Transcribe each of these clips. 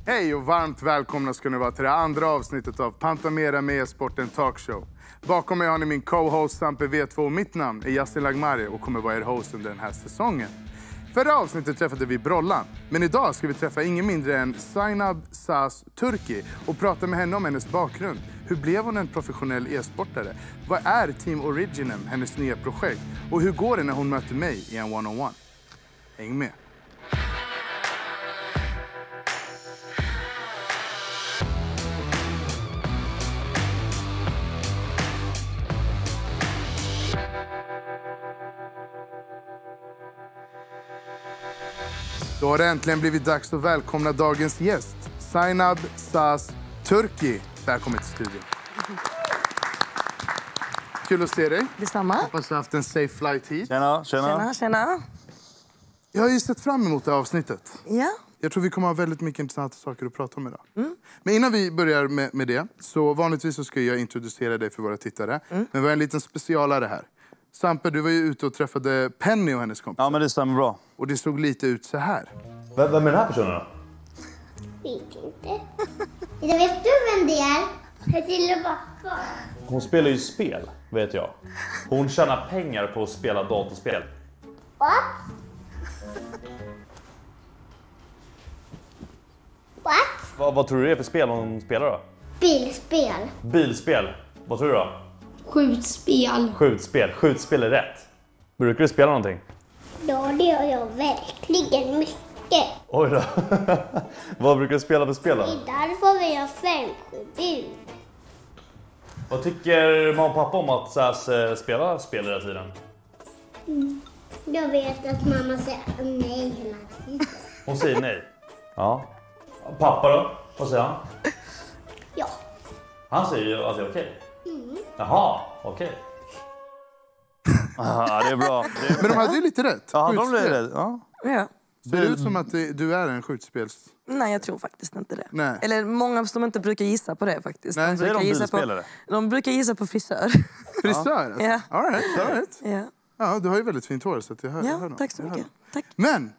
Hej och varmt välkomna ska ni vara till det andra avsnittet av Pantamera med e-sporten talkshow. Bakom mig har ni min co-host Sampe V2 och mitt namn är Yasin Lagmari och kommer vara er host under den här säsongen. Förra avsnittet träffade vi Brollan, men idag ska vi träffa ingen mindre än Zainab Saz Turki och prata med henne om hennes bakgrund. Hur blev hon en professionell e-sportare? Vad är Team Originum, hennes nya projekt? Och hur går det när hon möter mig i en one-on-one? Häng med! Då har det äntligen blivit dags att välkomna dagens gäst, Zainab Saz Turki. Välkommen till studion. Kul att se dig. Detsamma. Hoppas du har haft en safe flight hit. Tjena. Jag har ju sett fram emot det här avsnittet. Ja. Jag tror vi kommer ha väldigt mycket intressanta saker att prata om idag. Men innan vi börjar med det, så vanligtvis så ska jag introducera dig för våra tittare. Men vi har en liten specialare här. Sampe, du var ju ute och träffade Penny och hennes kompisar. Ja, men det stämmer bra. Och det såg lite ut så här. Vem är den här personen då? Vet inte. Vet du vem det är? Jag till pappa. Hon spelar ju spel, vet jag. Hon tjänar pengar på att spela datorspel. What? What? Vad tror du det är för spel hon spelar då? Bilspel. Bilspel. Vad tror du då? Skjutspel. Skjutspel är rätt. Brukar du spela någonting? Ja, det gör jag verkligen mycket. Oj då. Vad brukar du spela för spel då? Idag får vi ha 5-7 Vad tycker mamma och pappa om att Saz spela spel hela tiden? Jag vet att mamma säger nej hela tiden. Hon säger nej. Ja. Pappa då? Vad säger han? Ja. Han säger ju att det är okej. Jaha, okej. Ja, det är bra. Men de hade ju lite rätt. Ja, de Skjutspel. blev rätt. Ja. Ja. Ser det ut som att du är en skjutspels... Nej, jag tror faktiskt inte det. Nej. Eller många som inte brukar gissa på det faktiskt. Nej. Säger de bilspelare? De brukar gissa på frisör. Frisör? Alltså. Ja. All right. Ja, Ja, du har ju väldigt fint hår så att jag hör. jag hör ja dem. tack så Jag hör mycket. dem. Tack. Men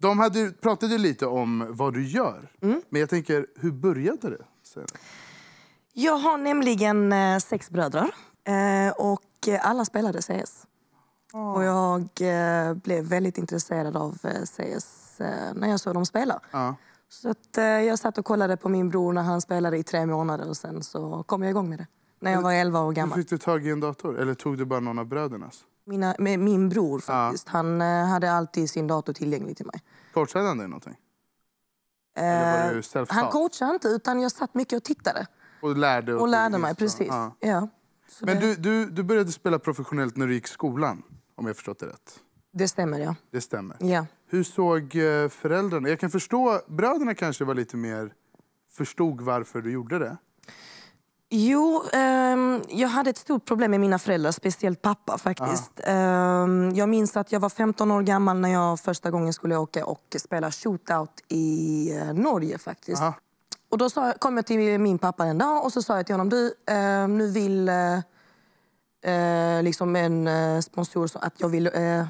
de pratade lite om vad du gör. Men jag tänker, hur började det? Jag har nämligen 6 bröder och alla spelade CS. Och jag blev väldigt intresserad av CS när jag såg dem spela. Så att, jag satt och kollade på min bror när han spelade i 3 månader och sen så kom jag igång med det. När jag var 11 år gammal. Hur fick du tag i en dator? Eller tog du bara någon av brödernas? Min bror faktiskt. Han hade alltid sin dator tillgänglig till mig. Coachade han dig någonting? Eller var du self-taught? Han coachade inte utan jag satt mycket och tittade. Och lärde mig, precis. Ja. Så Men det, du började spela professionellt när du gick i skolan, om jag förstått det rätt. det stämmer, ja. Det stämmer. Ja. Hur såg föräldrarna? Jag kan förstå, bröderna kanske var lite mer... Förstod varför du gjorde det? Jo, jag hade ett stort problem med mina föräldrar, speciellt pappa faktiskt. Jag minns att jag var 15 år gammal när jag första gången skulle åka och spela shootout i Norge faktiskt. Och då kom jag till min pappa en dag och så sa jag till honom, du, nu vill liksom en sponsor så att jag vill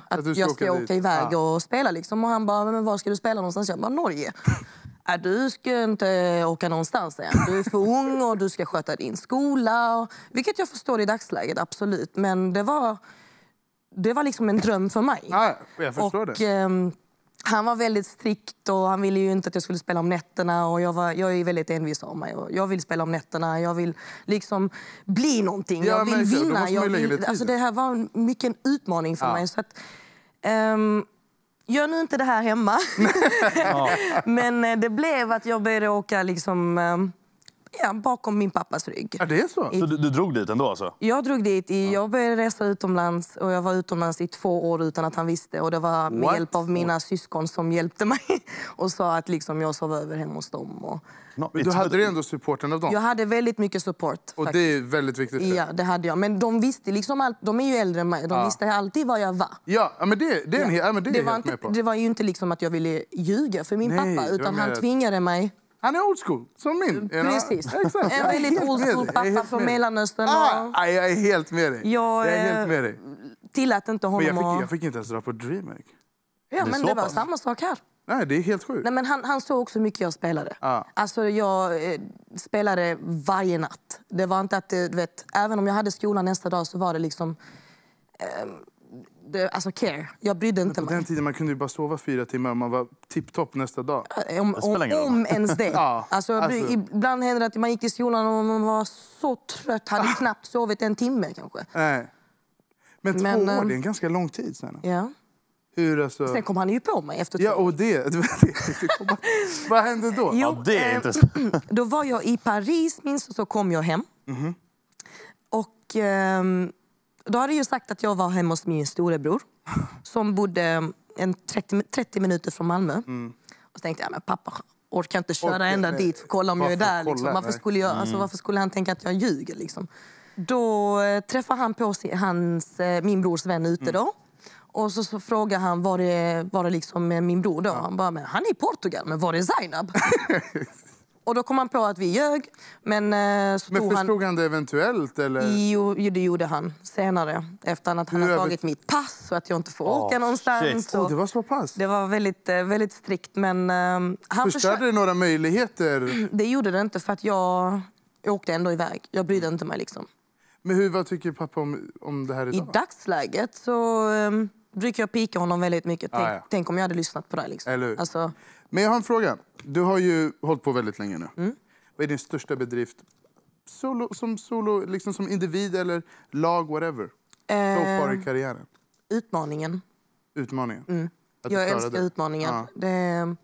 att jag ska åka iväg och spela liksom. Och han bara, men var ska du spela någonstans? Jag bara, Norge. Du ska inte åka någonstans än. Du är för ung och du ska sköta din skola. Vilket jag förstår i dagsläget, absolut. Men det var liksom en dröm för mig. Ja, jag förstår det. Han var väldigt strikt och han ville ju inte att jag skulle spela om nätterna. Och jag är väldigt envis av mig. Och jag vill spela om nätterna. Jag vill liksom bli någonting. Jag vill vinna. Alltså det här var mycket en utmaning för mig. Så att, gör nu inte det här hemma. Men det blev att jag började åka liksom, bakom min pappas rygg. Ja, det är så? Så du drog dit ändå alltså? Jag drog dit. Jag började resa utomlands och jag var utomlands i 2 år utan att han visste. Och det var med hjälp av mina syskon som hjälpte mig. Och sa att liksom jag sov över hemma hos dem. Och... Men du hade ändå supporten av dem? Jag hade väldigt mycket support. Och faktiskt. det är väldigt viktigt. Ja, det hade jag. Men de visste liksom allt. De är ju äldre än mig. De visste alltid vad jag var. Ja, men det är var helt med på. Det var ju inte liksom att jag ville ljuga för min pappa. Utan han tvingade mig. Han är old school, som min. Precis. Exakt. En väldigt old school pappa från Mellanöstern. Jag är helt med dig. Jag är helt med dig. Tillät inte honom men jag fick inte ens dra på DreamHack. Ja, men det var samma sak här. Nej, det är helt sjukt. Nej, men han såg också hur mycket jag spelade. Ja. Alltså jag spelade varje natt. Det var inte att, du vet, även om jag hade skolan nästa dag så var det liksom... alltså care. Jag brydde inte På mig. den tiden man kunde ju bara sova 4 timmar och man var tipptopp nästa dag. Om ens det. Ja, alltså. Ibland hände det att man gick till skolan och man var så trött. Hade knappt sovit en timme kanske. Nej. Men 2 år, det är en ganska lång tid sen. Ja. Hur alltså... Sen kom han ju på mig efter 2 år. Ja, och det vad hände då? Jo, Ja, det är intressant. Då var jag i Paris minst och så kom jag hem. Och då hade jag sagt att jag var hemma hos min storebror. Som bodde 30 minuter från Malmö. Och så tänkte jag, men pappa orkar inte köra ända dit för kolla om jag är där. Liksom. Varför skulle han tänka att jag ljuger? Liksom? Då träffade han på min brors vän ute då. Och så frågade han var det liksom min bror då. Han bara, men han är i Portugal, men var är Zainab? Och då kom han på att vi ljög. Men förstod han det eventuellt? Eller? Jo, det gjorde han senare. Efter att han hade tagit mitt pass så att jag inte får åka någonstans. Det var så pass? Det var väldigt, väldigt strikt. Men han förstörde det några möjligheter? Det gjorde det inte för att jag åkte ändå iväg. Jag brydde inte mig liksom. Men vad tycker pappa om det här idag? I dagsläget så brukar jag pika honom väldigt mycket. Tänk om jag hade lyssnat på det. Liksom. Eller hur? Alltså... Men jag har en fråga. Du har ju hållit på väldigt länge nu. Vad är din största bedrift? Solo, liksom som individ eller lag, whatever? Så far i karriären. Utmaningen. Utmaningen? Jag älskar utmaningen. Ja.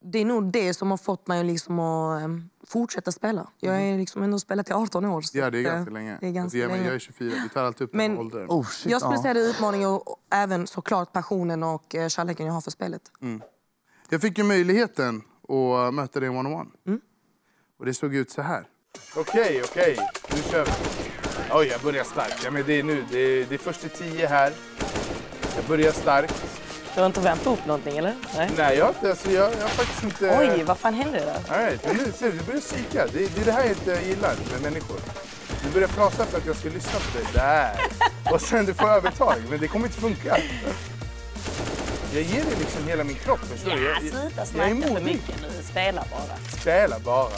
Det är nog det som har fått mig liksom att fortsätta spela. Jag är liksom ändå spelat i 18 år. Så ja, det är ganska länge. Det är ganska länge. Jag är 24. Du tar alltid upp den åldern. Jag skulle säga det är utmaningen och även såklart passionen och kärleken jag har för spelet. Jag fick ju möjligheten att möta dig i one-on-one. Och det såg ut så här. Okej. Nu kör vi. Oj, jag börjar starkt. Ja, men det är nu. Det är först i 10 här. Jag börjar starkt. Du har inte väntat upp någonting, eller? Nej, jag har faktiskt inte... Oj, vad fan händer där? All right, men nu ser du börjar psyka. Det är det här jag inte gillar med människor. Du börjar prata för att jag ska lyssna på dig. Där. Och sen du får övertag. Men det kommer inte funka. Jag ger dig liksom hela min kropp. Förstår du? Sluta snacka för mycket nu. Spela bara.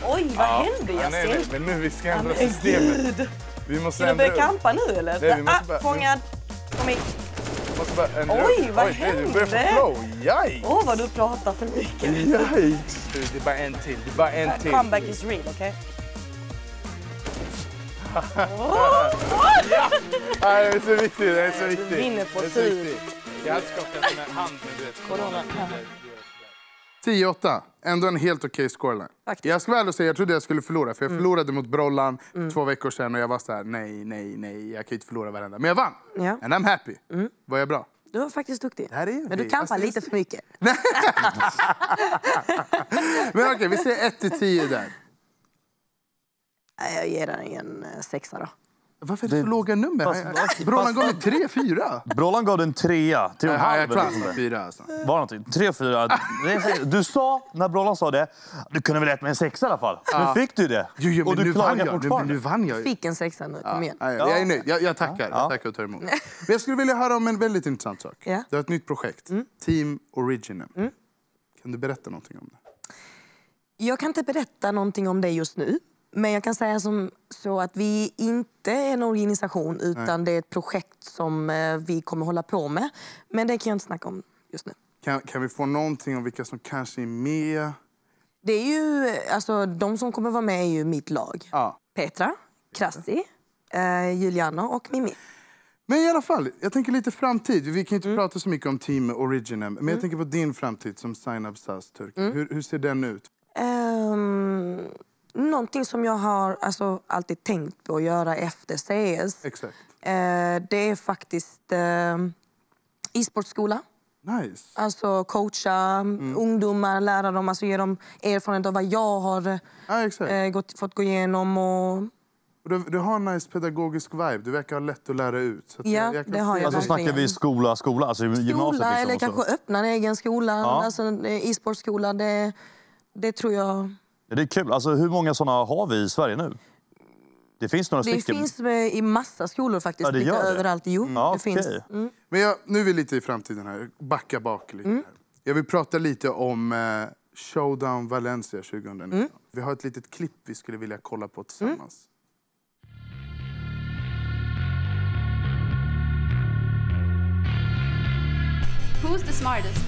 Oj, vad hände? Nej, men nu vi ska ändra systemet. Vi måste ändra. Ska du börja kampa nu, eller? Nej, vi måste bara... Fångad. Kom hit. Oj, vad hände? Du börjar få flow. Yikes. Vad du pratar för mycket. Yikes. Det är bara en till. Comeback is real, okej? Ja! Det är så viktigt. Du vinner på tid. Jag hade skakat med handen, du vet. Corona. 10-8. Ändå en helt okej scoreline. Jag ska väl säga, jag trodde jag skulle förlora. För jag förlorade mot Brollan 2 veckor sedan. Och jag var så här, nej. Jag kan inte förlora varenda. Men jag vann. Ja. And I'm happy. Var jag bra? Du var faktiskt duktig. Men du kampar lite för mycket. Men okej, vi säger 1-10 där. Jag ger den en 6 då. Varför är det så låga nummer? Brollan gav mig 3-4. Brollan gav den 3. Jag tror han sa 4. Alltså. Var någonting. 3-4. Du sa, när Brollan sa det, du kunde väl äta med en 6 i alla fall. Nu fick du det. Jo, och men du klagar fortfarande. Nu vann jag. Fick en 6 nu, kom igen. Jag är nöjd. Jag tackar. Jag tackar och tar emot. Men jag skulle vilja höra om en väldigt intressant sak. Ja. Du har ett nytt projekt. Team Originem. Kan du berätta någonting om det? Jag kan inte berätta någonting om det just nu. Men jag kan säga så att vi inte är en organisation utan det är ett projekt som vi kommer hålla på med. Men det kan jag inte snacka om just nu. Kan vi få någonting om vilka som kanske är med? Det är ju, alltså de som kommer vara med är ju mitt lag. Ja. Petra, Krassi, Juliana och Mimi. Men i alla fall, jag tänker lite framtid. Vi kan inte prata så mycket om Team Originem. Men jag tänker på din framtid som Zainab Saz-Turk. Hur ser den ut? Någonting som jag har alltid tänkt på att göra efter CS. Exakt. Det är faktiskt e-sportskola. Nice. Alltså coacha ungdomar, lära dem, alltså ge dem erfarenhet av vad jag har fått gå igenom. Och du har en nice pedagogisk vibe. Du verkar ha lätt att lära ut. Så att det har jag. Alltså snackar vi skola, alltså gymnasiet liksom, eller kanske öppna en egen skola. Alltså e-sportskola, det tror jag. Ja, det är kul. Alltså hur många sådana har vi i Sverige nu? Det finns några stycken. Det finns i massa skolor faktiskt. Ja, det lite gör det. överallt. Jo, Ja, det finns. okej. Men nu är vi lite i framtiden här. Backa bak lite. Här. Jag vill prata lite om Showdown Valencia 2019. Vi har ett litet klipp vi skulle vilja kolla på tillsammans. Who's the smartest?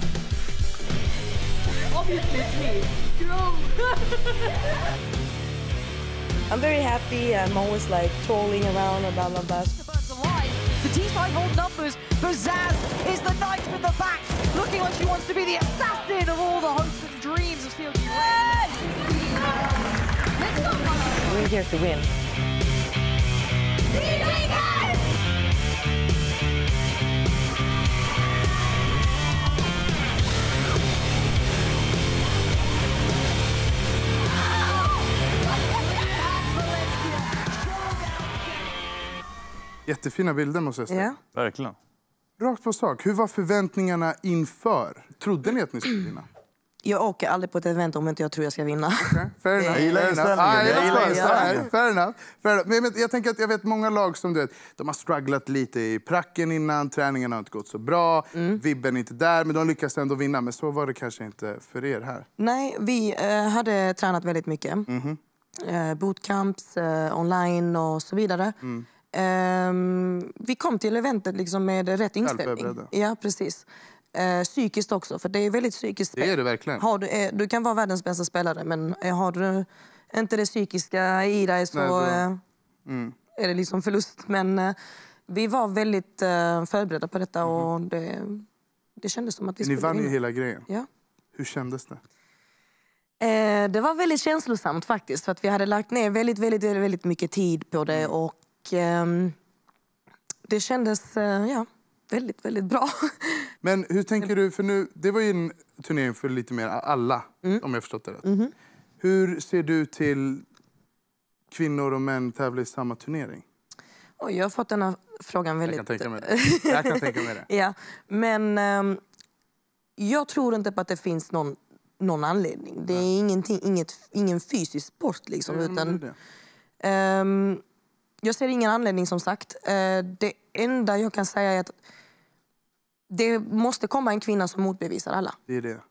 Obviously it's me. Go! I'm very happy. I'm always like trolling around and blah blah blah. The T5 hold numbers, but Zaz is the knight with the back, looking like she wants to be the assassin of all the hopes and dreams of CLG. Let's go, Mama! We're here to win. Jättefina bilder måste jag säga. Ja. Verkligen. Rakt på sak, hur var förväntningarna inför? Trodde ni att ni skulle vinna? Jag åker aldrig på ett event om inte jag tror jag ska vinna. Okay. Fair enough. Jag gillar inställningen. Fair enough. Men jag tänker att jag vet många lag som du vet, de har strugglat lite i pracken innan, träningen har inte gått så bra, vibben är inte där, men de lyckas ändå vinna. Men så var det kanske inte för er här. Nej, vi hade tränat väldigt mycket. Bootcamps, online och så vidare. Vi kom till eventet liksom med rätt inställning. Ja, precis. Psykiskt också, för det är väldigt psykiskt spel. Det är det verkligen. Du kan vara världens bästa spelare, men har du inte det psykiska i dig så är det liksom förlust. Men vi var väldigt förberedda på detta och det kändes som att vi skulle vinna. Ni vann ju hela grejen. Ja. Hur kändes det? Det var väldigt känslosamt faktiskt, för att vi hade lagt ner väldigt mycket tid på det och det kändes väldigt bra. Men hur tänker du, för nu, det var ju en turnering för lite mer alla, om jag förstått det rätt. Hur ser du till kvinnor och män tävla i samma turnering? Jag har fått den här frågan väldigt... Jag kan tänka mig det. Ja, men jag tror inte på att det finns någon anledning. Det är ingen fysisk sport liksom, utan... Jag ser ingen anledning som sagt. Det enda jag kan säga är att det måste komma en kvinna som motbevisar alla. Det är det.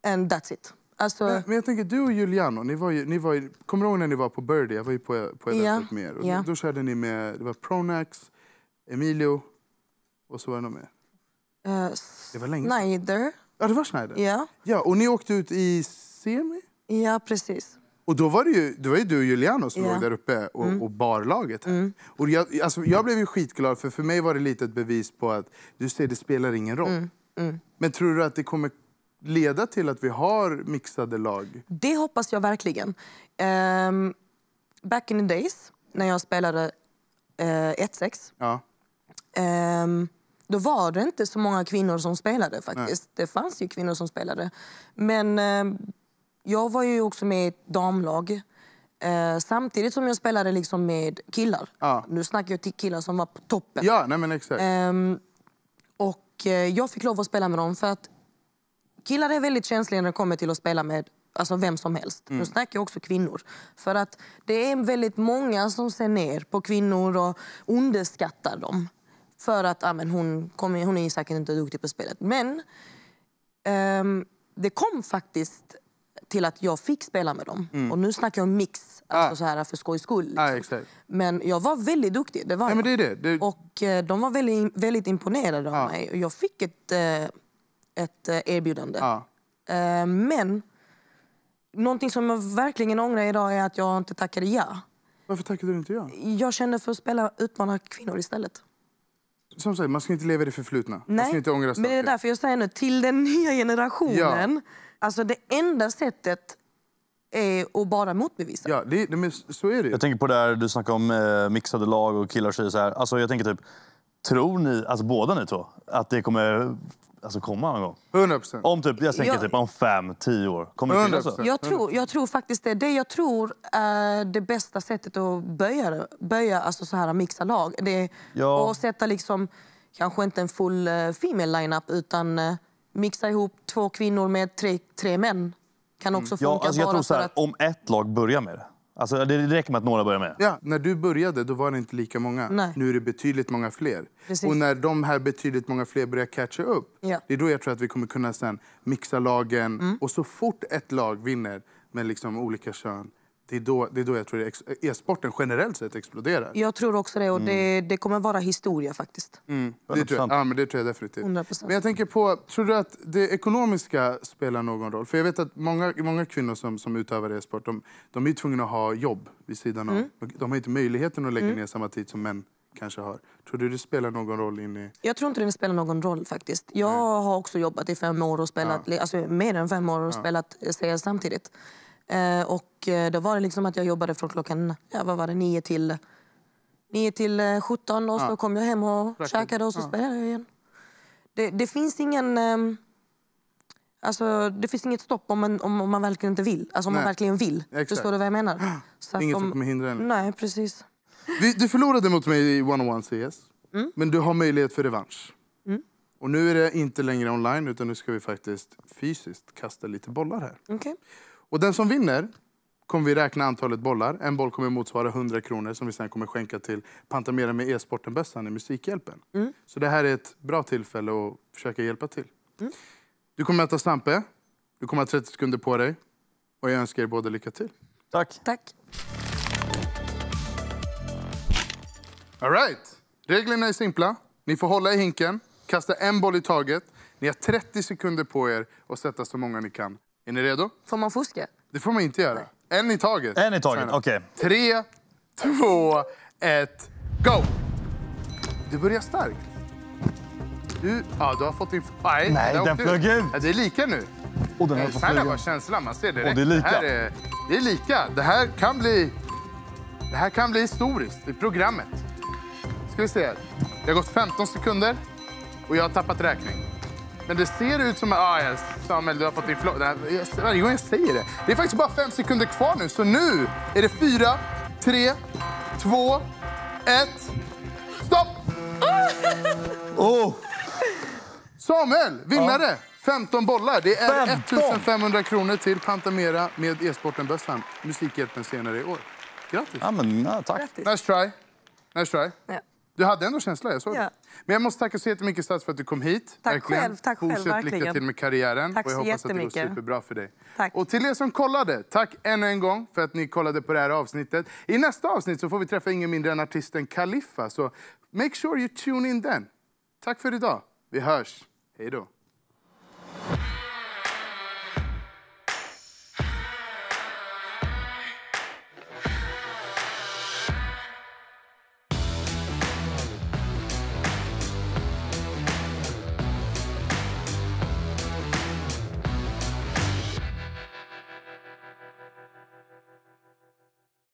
And that's it. Alltså... Men jag tänker, du och Giuliano, ni var ju, kommer du ihåg när ni var på Birdie? Jag var ju på eventet med er. Och då körde ni med, det var Pronax, Emilio och så var det någon mer. Det var länge sedan. Schneider. Ja, det var Schneider. Ja. Ja, och ni åkte ut i semi? Ja, precis. Och då var det du och Giuliano som låg där uppe och bar laget här. Och jag blev ju skitglad, för mig var det lite ett bevis på att du ser, det spelar ingen roll. Men tror du att det kommer leda till att vi har mixade lag? Det hoppas jag verkligen. Back in the days, när jag spelade 1-6, då var det inte så många kvinnor som spelade faktiskt. Det fanns ju kvinnor som spelade. Men jag var ju också med i ett damlag. Samtidigt som jag spelade liksom med killar. Nu snackar jag till killar som var på toppen. Ja, nej men exakt. Och jag fick lov att spela med dem för att killar är väldigt känsliga när det kommer till att spela med alltså vem som helst. Nu snackar jag också kvinnor. För att det är väldigt många som ser ner på kvinnor och underskattar dem. För att hon är säkert inte duktig på spelet. Men det kom faktiskt till att jag fick spela med dem. Och nu snackar jag om mix, alltså så här för skojs skull. Liksom. Exakt. Men jag var väldigt duktig, det var jag. Men det är det. Och de var väldigt imponerade av mig. Och jag fick ett erbjudande. Men någonting som jag verkligen ångrar idag är att jag inte tackade ja. Varför tackade du inte ja? Jag kände för att utmana kvinnor istället. Som sagt, man ska inte leva i det förflutna. Nej, man ska inte ångra saker. Men det är därför jag säger nu, till den nya generationen. Alltså det enda sättet är att bara motbevisa. Ja, men så är det. Jag tänker på det här, du snackar om mixade lag och killar och tjejer så här. Alltså jag tänker typ, tror ni, alltså båda ni två, att det kommer komma någon gång? 100%. Om typ, jag tänker typ om 5-10 år. Kommer det finnas så? Jag tror faktiskt det. Det jag tror är det bästa sättet att böja alltså så här mixa lag. Det är att sätta liksom, kanske inte en full female lineup utan mixa ihop 2 kvinnor med 3 män. Kan också funka. Alltså jag tror så här, om ett lag börjar med det, Alltså, det räcker med att några börjar med. Ja, när du började då var det inte lika många. Nej. Nu är det betydligt många fler. Precis. Och när de här betydligt många fler börjar catcha upp, Ja. det är då jag tror att vi kommer kunna sen mixa lagen. Och så fort ett lag vinner med liksom olika kön, det är då jag tror att e-sporten generellt sett exploderar. Jag tror också det, och det kommer vara historia faktiskt. Det tror jag. Ja, men det tror jag definitivt. 100%. Men jag tänker på, tror du att det ekonomiska spelar någon roll? För jag vet att många kvinnor som utövar e-sport, de är tvungna att ha jobb vid sidan av. De har inte möjligheten att lägga ner samma tid som män kanske har. Tror du det spelar någon roll in i... Jag tror inte det spelar någon roll faktiskt. Jag har också jobbat i 5 år och spelat, alltså mer än 5 år och spelat CS samtidigt. Och då var det liksom att jag jobbade från klockan 9 till 17 och så kom jag hem och käkade och så spelade jag igen. Det finns ingen... Alltså, det finns inget stopp om man verkligen inte vill. Alltså om man verkligen vill. Exakt. Förstår du vad jag menar? Så Inget som kommer hindra en. Nej, precis. Du förlorade mot mig i 1-on-1 CS. Men du har möjlighet för revansch. Och nu är det inte längre online, utan nu ska vi faktiskt fysiskt kasta lite bollar här. Okej. Och den som vinner kommer vi räkna antalet bollar. En boll kommer motsvara 100 kronor som vi sen kommer skänka till Pantamera med e-sporten-bössan i Musikhjälpen. Så det här är ett bra tillfälle att försöka hjälpa till. Du kommer möta Sampe. Du kommer ha 30 sekunder på dig. Och jag önskar er båda lycka till. Tack. Tack. All right. Reglerna är simpla. Ni får hålla i hinken, kasta en boll i taget. Ni har 30 sekunder på er att sätta så många ni kan. Är ni redo? Får man fuska? Det får man inte göra. En i taget. En i taget, okej. 3, 2, 1, go! Du börjar starkt. Du har fått din... Nej, den flög ut. Ja, det är lika nu. Och den Det här var känslan, man ser direkt. Och det är lika. Det är lika. Det här kan bli historiskt i programmet. Ska vi se här. Det har gått 15 sekunder och jag har tappat räkning. Men det ser ut som att... Samuel, du har fått din varje gång jag säger det. Det är faktiskt bara 5 sekunder kvar nu. Så nu är det 4, 3, 2, 1... Stopp! Samuel, vinnare! 15 bollar. Det är 1500 kronor till Pantamera med e-sporten-bössan. Musikhjälpen senare i år. Grattis! Ja, men, tack. Grattis. Nice try. Ja. Du hade ändå känsla, jag såg Ja. det. Men jag måste tacka så jättemycket Stats för att du kom hit. Tack själv, Fortsätt verkligen. lycka till med karriären. Tack och jag så hoppas att det går jättemycket. superbra för dig. Tack. Och till er som kollade, tack ännu en gång för att ni kollade på det här avsnittet. I nästa avsnitt så får vi träffa ingen mindre än artisten Khalifa. Så make sure you tune in then. Tack för idag. Vi hörs. Hej då.